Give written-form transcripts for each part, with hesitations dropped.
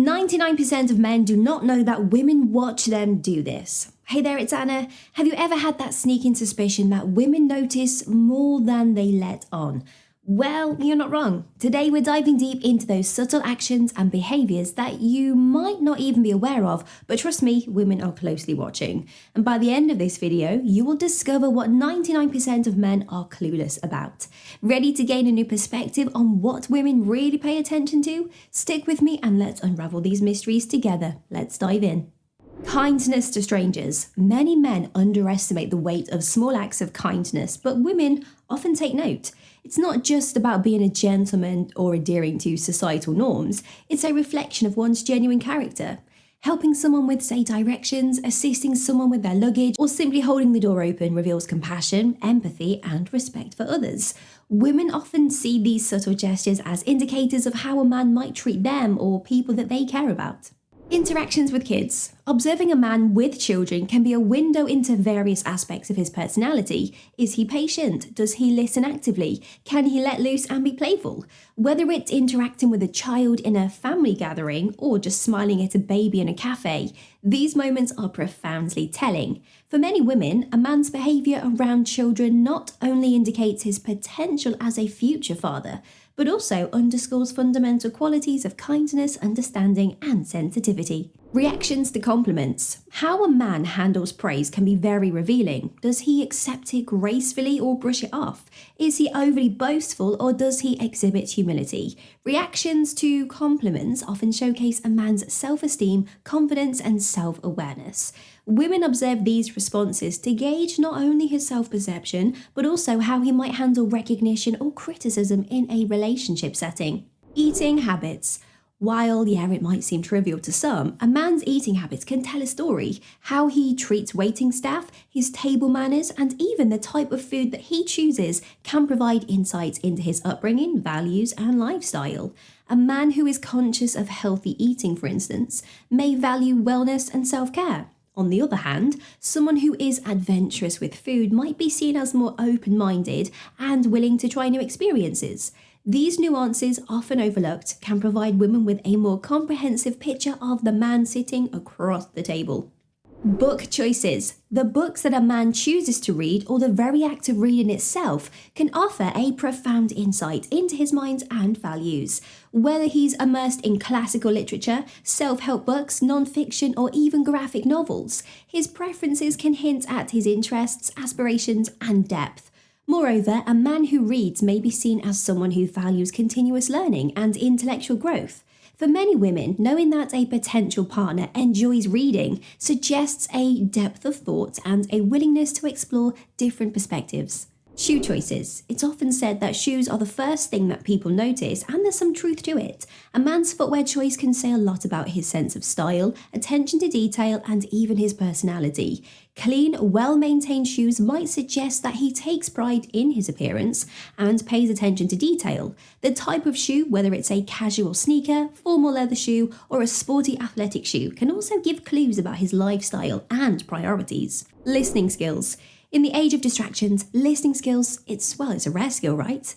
99% of men do not know that women watch them do this. Hey there, it's Anna. Have you ever had that sneaking suspicion that women notice more than they let on? Well, you're not wrong. Today we're diving deep into those subtle actions and behaviours that you might not even be aware of, but trust me, women are closely watching. And by the end of this video, you will discover what 99% of men are clueless about. Ready to gain a new perspective on what women really pay attention to? Stick with me and let's unravel these mysteries together. Let's dive in. Kindness to strangers. Many men underestimate the weight of small acts of kindness, but women often take note. It's not just about being a gentleman or adhering to societal norms, it's a reflection of one's genuine character. Helping someone with, say, directions, assisting someone with their luggage, or simply holding the door open reveals compassion, empathy, and respect for others. Women often see these subtle gestures as indicators of how a man might treat them or people that they care about. Interactions with kids. Observing a man with children can be a window into various aspects of his personality. Is he patient? Does he listen actively? Can he let loose and be playful? Whether it's interacting with a child in a family gathering or just smiling at a baby in a cafe, these moments are profoundly telling. For many women, a man's behaviour around children not only indicates his potential as a future father, but also underscores fundamental qualities of kindness, understanding, and sensitivity. Reactions to compliments. How a man handles praise can be very revealing. Does he accept it gracefully or brush it off? Is he overly boastful or does he exhibit humility? Reactions to compliments often showcase a man's self-esteem, confidence, and self-awareness. Women observe these responses to gauge not only his self-perception, but also how he might handle recognition or criticism in a relationship setting. Eating habits. While, it might seem trivial to some, a man's eating habits can tell a story. How he treats waiting staff, his table manners, and even the type of food that he chooses can provide insights into his upbringing, values, and lifestyle. A man who is conscious of healthy eating, for instance, may value wellness and self-care. On the other hand, someone who is adventurous with food might be seen as more open-minded and willing to try new experiences. These nuances, often overlooked, can provide women with a more comprehensive picture of the man sitting across the table. Book choices. The books that a man chooses to read, or the very act of reading itself, can offer a profound insight into his mind and values. Whether he's immersed in classical literature, self-help books, non-fiction, or even graphic novels, his preferences can hint at his interests, aspirations, and depth. Moreover, a man who reads may be seen as someone who values continuous learning and intellectual growth. For many women, knowing that a potential partner enjoys reading suggests a depth of thought and a willingness to explore different perspectives. Shoe choices. It's often said that shoes are the first thing that people notice, and there's some truth to it. A man's footwear choice can say a lot about his sense of style, attention to detail, and even his personality. Clean, well-maintained shoes might suggest that he takes pride in his appearance and pays attention to detail. The type of shoe, whether it's a casual sneaker, formal leather shoe, or a sporty athletic shoe, can also give clues about his lifestyle and priorities. Listening skills. In the age of distractions, listening skills, it's a rare skill, right?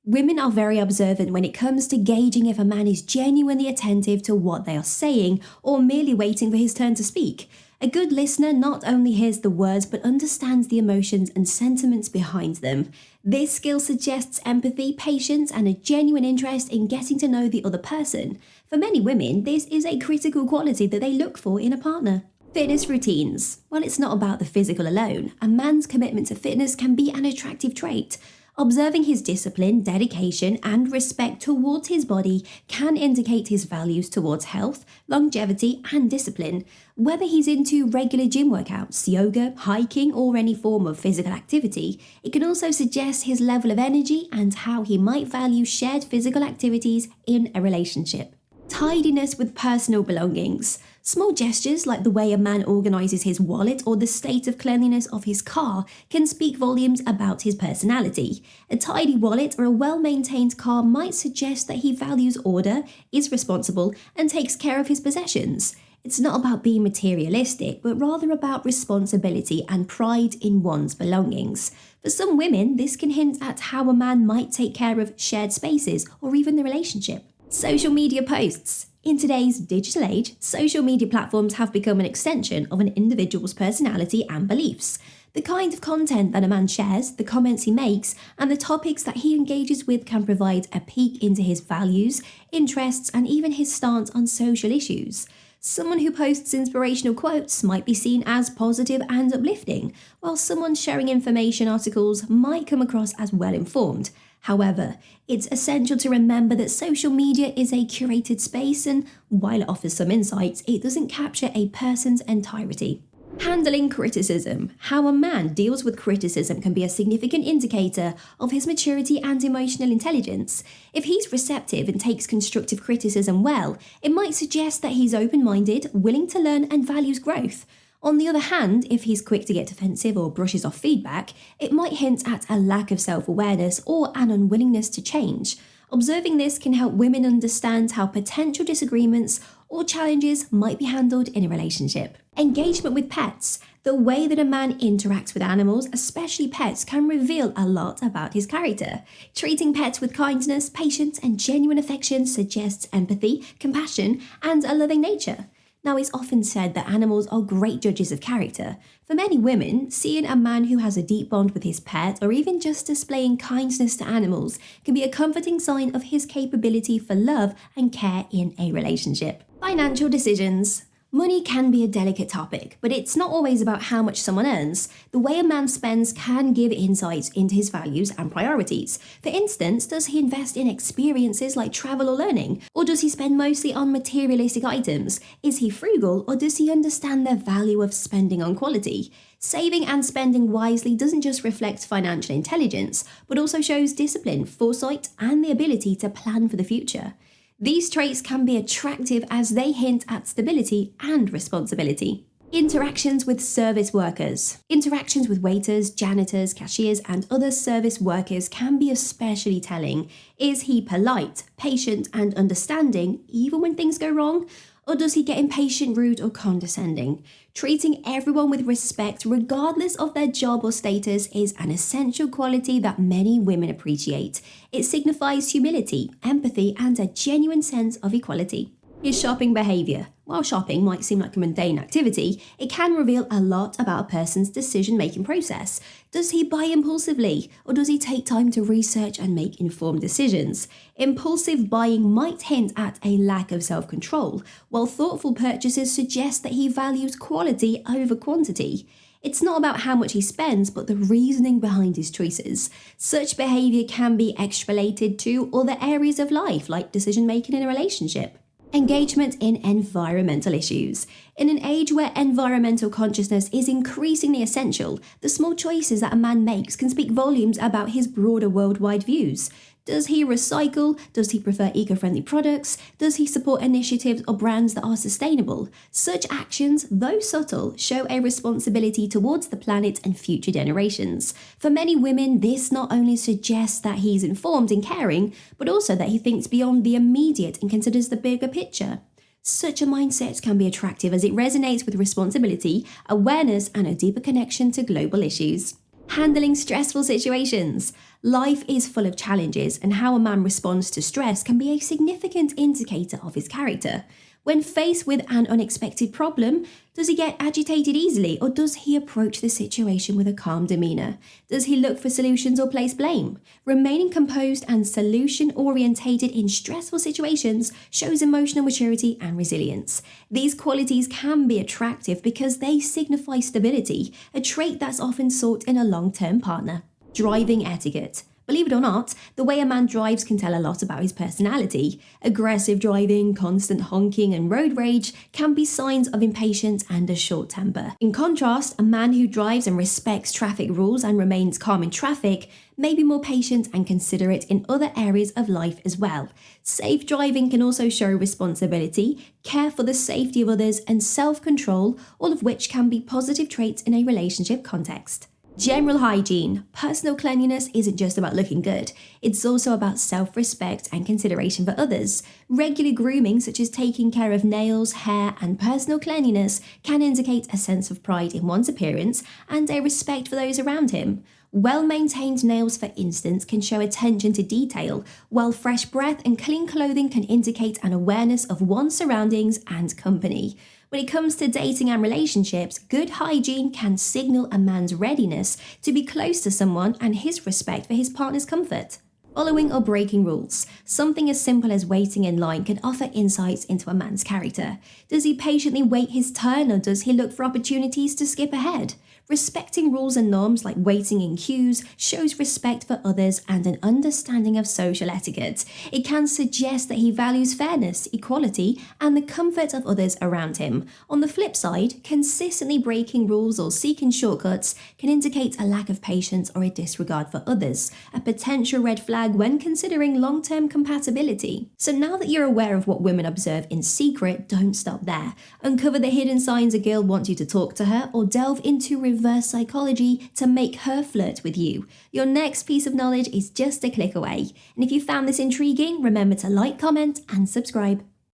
Women are very observant when it comes to gauging if a man is genuinely attentive to what they are saying or merely waiting for his turn to speak. A good listener not only hears the words but understands the emotions and sentiments behind them. This skill suggests empathy, patience, and a genuine interest in getting to know the other person. For many women, this is a critical quality that they look for in a partner. Fitness routines. Well, it's not about the physical alone. A man's commitment to fitness can be an attractive trait. Observing his discipline, dedication, and respect towards his body can indicate his values towards health, longevity, and discipline. Whether he's into regular gym workouts, yoga, hiking, or any form of physical activity, it can also suggest his level of energy and how he might value shared physical activities in a relationship. Tidiness with personal belongings. Small gestures like the way a man organises his wallet or the state of cleanliness of his car can speak volumes about his personality. A tidy wallet or a well-maintained car might suggest that he values order, is responsible, and takes care of his possessions. It's not about being materialistic, but rather about responsibility and pride in one's belongings. For some women, this can hint at how a man might take care of shared spaces or even the relationship. Social media posts. In today's digital age, social media platforms have become an extension of an individual's personality and beliefs. The kind of content that a man shares, the comments he makes, and the topics that he engages with can provide a peek into his values, interests, and even his stance on social issues. Someone who posts inspirational quotes might be seen as positive and uplifting, while someone sharing information articles might come across as well-informed. However, it's essential to remember that social media is a curated space, and while it offers some insights, it doesn't capture a person's entirety. Handling criticism. How a man deals with criticism can be a significant indicator of his maturity and emotional intelligence. If he's receptive and takes constructive criticism well, it might suggest that he's open-minded, willing to learn, and values growth. On the other hand, if he's quick to get defensive or brushes off feedback, it might hint at a lack of self-awareness or an unwillingness to change. Observing this can help women understand how potential disagreements or challenges might be handled in a relationship. Engagement with pets. The way that a man interacts with animals, especially pets, can reveal a lot about his character. Treating pets with kindness, patience, and genuine affection suggests empathy, compassion, and a loving nature. Now, it's often said that animals are great judges of character. For many women, seeing a man who has a deep bond with his pet or even just displaying kindness to animals can be a comforting sign of his capability for love and care in a relationship. Financial decisions. Money can be a delicate topic, but it's not always about how much someone earns. The way a man spends can give insights into his values and priorities. For instance, does he invest in experiences like travel or learning? Or does he spend mostly on materialistic items? Is he frugal, or does he understand the value of spending on quality? Saving and spending wisely doesn't just reflect financial intelligence, but also shows discipline, foresight, and the ability to plan for the future. These traits can be attractive as they hint at stability and responsibility. Interactions with service workers. Interactions with waiters, janitors, cashiers, and other service workers can be especially telling. Is he polite, patient, and understanding even when things go wrong? Or does he get impatient, rude, or condescending? Treating everyone with respect, regardless of their job or status, is an essential quality that many women appreciate. It signifies humility, empathy, and a genuine sense of equality. His shopping behaviour. While shopping might seem like a mundane activity, it can reveal a lot about a person's decision-making process. Does he buy impulsively, or does he take time to research and make informed decisions? Impulsive buying might hint at a lack of self-control, while thoughtful purchases suggest that he values quality over quantity. It's not about how much he spends, but the reasoning behind his choices. Such behaviour can be extrapolated to other areas of life, like decision-making in a relationship. Engagement in environmental issues. In an age where environmental consciousness is increasingly essential, the small choices that a man makes can speak volumes about his broader worldwide views. Does he recycle? Does he prefer eco-friendly products? Does he support initiatives or brands that are sustainable? Such actions, though subtle, show a responsibility towards the planet and future generations. For many women, this not only suggests that he's informed and caring, but also that he thinks beyond the immediate and considers the bigger picture. Such a mindset can be attractive as it resonates with responsibility, awareness, and a deeper connection to global issues. Handling stressful situations. Life is full of challenges, and how a man responds to stress can be a significant indicator of his character. When faced with an unexpected problem, does he get agitated easily, or does he approach the situation with a calm demeanour? Does he look for solutions or place blame? Remaining composed and solution-orientated in stressful situations shows emotional maturity and resilience. These qualities can be attractive because they signify stability, a trait that's often sought in a long-term partner. Driving etiquette. Believe it or not, the way a man drives can tell a lot about his personality. Aggressive driving, constant honking, and road rage can be signs of impatience and a short temper. In contrast, a man who drives and respects traffic rules and remains calm in traffic may be more patient and considerate in other areas of life as well. Safe driving can also show responsibility, care for the safety of others, and self-control, all of which can be positive traits in a relationship context. General hygiene. Personal cleanliness isn't just about looking good, it's also about self-respect and consideration for others. Regular grooming, such as taking care of nails, hair, and personal cleanliness, can indicate a sense of pride in one's appearance and a respect for those around him. Well-maintained nails, for instance, can show attention to detail, while fresh breath and clean clothing can indicate an awareness of one's surroundings and company. When it comes to dating and relationships, good hygiene can signal a man's readiness to be close to someone and his respect for his partner's comfort. Following or breaking rules. Something as simple as waiting in line can offer insights into a man's character. Does he patiently wait his turn, or does he look for opportunities to skip ahead? Respecting rules and norms like waiting in queues shows respect for others and an understanding of social etiquette. It can suggest that he values fairness, equality, and the comfort of others around him. On the flip side, consistently breaking rules or seeking shortcuts can indicate a lack of patience or a disregard for others, a potential red flag when considering long-term compatibility. So now that you're aware of what women observe in secret, don't stop there. Uncover the hidden signs a girl wants you to talk to her, or delve into reverse psychology to make her flirt with you. Your next piece of knowledge is just a click away. And if you found this intriguing, remember to like, comment, and subscribe.